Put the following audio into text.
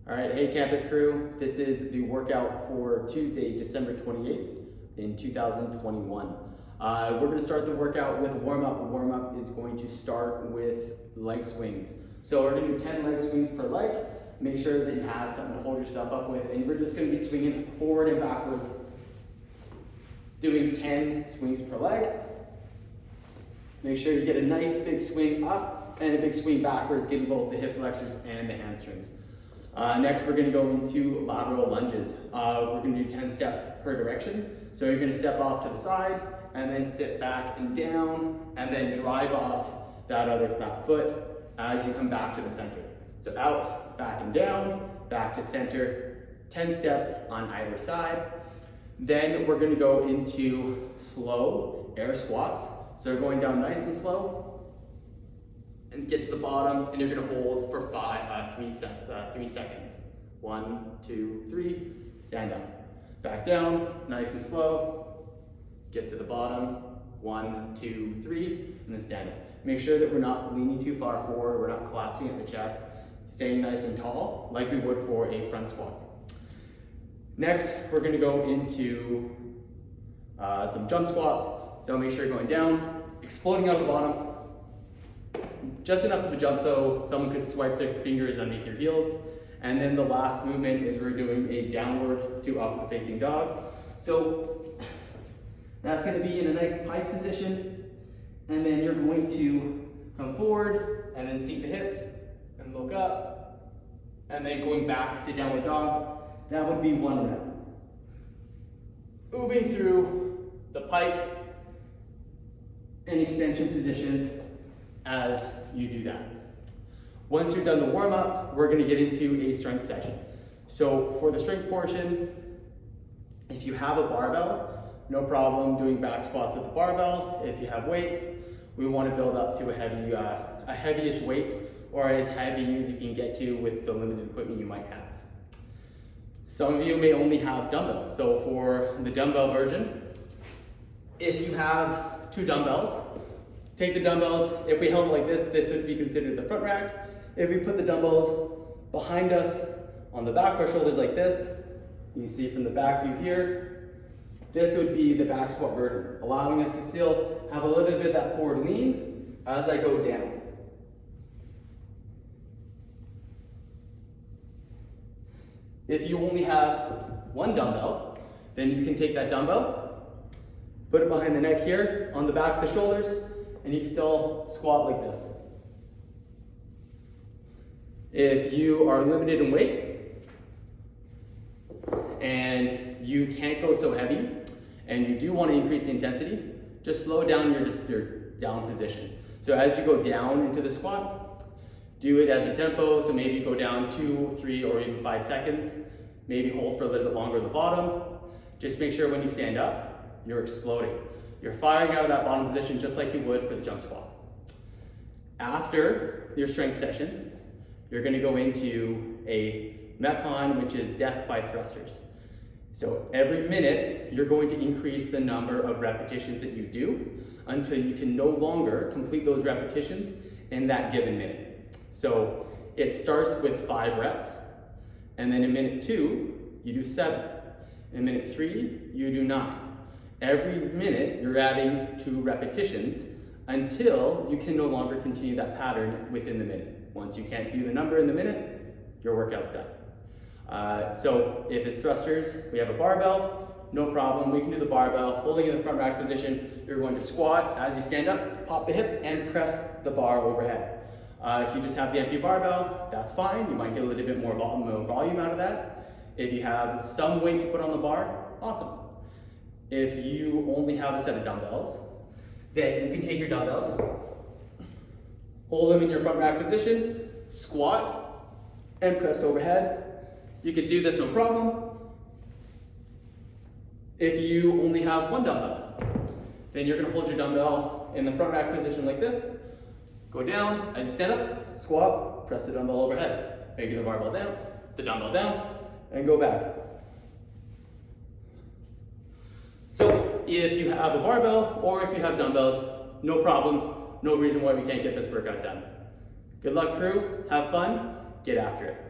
All right, hey campus crew, this is the workout for Tuesday, December 28th in 2021. We're gonna start the workout with a warm-up. The warm-up is going to start with leg swings. So we're gonna do 10 leg swings per leg. Make sure that you have something to hold yourself up with, and we're just gonna be swinging forward and backwards, doing 10 swings per leg. Make sure you get a nice big swing up and a big swing backwards, getting both the hip flexors and the hamstrings. Next, we're gonna go into lateral lunges. We're gonna do 10 steps per direction. So you're gonna step off to the side and then step back and down and then drive off that other flat foot as you come back to the center. So out, back and down, back to center, 10 steps on either side. Then we're gonna go into slow air squats. So you're going down nice and slow and get to the bottom, and you're gonna hold for 3 seconds. 1, 2, 3, stand up. Back down, nice and slow, get to the bottom, 1, 2, 3, and then stand up. Make sure that we're not leaning too far forward, we're not collapsing at the chest, staying nice and tall, like we would for a front squat. Next, we're gonna go into some jump squats. So make sure you're going down, exploding out the bottom, just enough of a jump so someone could swipe their fingers underneath your heels. And then the last movement is we're doing a downward to upward facing dog. So that's gonna be in a nice pike position. And then you're going to come forward and then seat the hips and look up. And then going back to downward dog. That would be 1 rep. Moving through the pike and extension positions as you do that. Once you're done the warm up, we're gonna get into a strength session. So for the strength portion, if you have a barbell, no problem doing back squats with the barbell. If you have weights, we wanna build up to a heavyish weight, or as heavy as you can get to with the limited equipment you might have. Some of you may only have dumbbells. So for the dumbbell version, if you have 2 dumbbells, take the dumbbells. If we held it like this would be considered the front rack. If we put the dumbbells behind us on the back of our shoulders like this, you can see from the back view here, this would be the back squat version, allowing us to still have a little bit of that forward lean as I go down. If you only have 1 dumbbell, then you can take that dumbbell, put it behind the neck here, on the back of the shoulders, and you can still squat like this. If you are limited in weight and you can't go so heavy and you do want to increase the intensity, just slow down your down position. So as you go down into the squat, do it as a tempo. So maybe go down 2, 3, or even 5 seconds. Maybe hold for a little bit longer at the bottom. Just make sure when you stand up, you're exploding. You're firing out of that bottom position just like you would for the jump squat. After your strength session, you're gonna go into a Metcon, which is death by thrusters. So every minute, you're going to increase the number of repetitions that you do until you can no longer complete those repetitions in that given minute. So it starts with 5 reps, and then in minute 2, you do 7. In minute 3, you do 9. Every minute, you're adding 2 repetitions until you can no longer continue that pattern within the minute. Once you can't do the number in the minute, your workout's done. So if it's thrusters, we have a barbell, no problem. We can do the barbell, holding in the front rack position. You're going to squat as you stand up, pop the hips, and press the bar overhead. If you just have the empty barbell, that's fine. You might get a little bit more volume out of that. If you have some weight to put on the bar, awesome. If you only have a set of dumbbells, then you can take your dumbbells, hold them in your front rack position, squat, and press overhead. You can do this no problem. If you only have 1 dumbbell, then you're gonna hold your dumbbell in the front rack position like this, go down, as you stand up, squat, press the dumbbell overhead. Make the barbell down, the dumbbell down, and go back. So if you have a barbell or if you have dumbbells, no problem, no reason why we can't get this workout done. Good luck crew, have fun, get after it.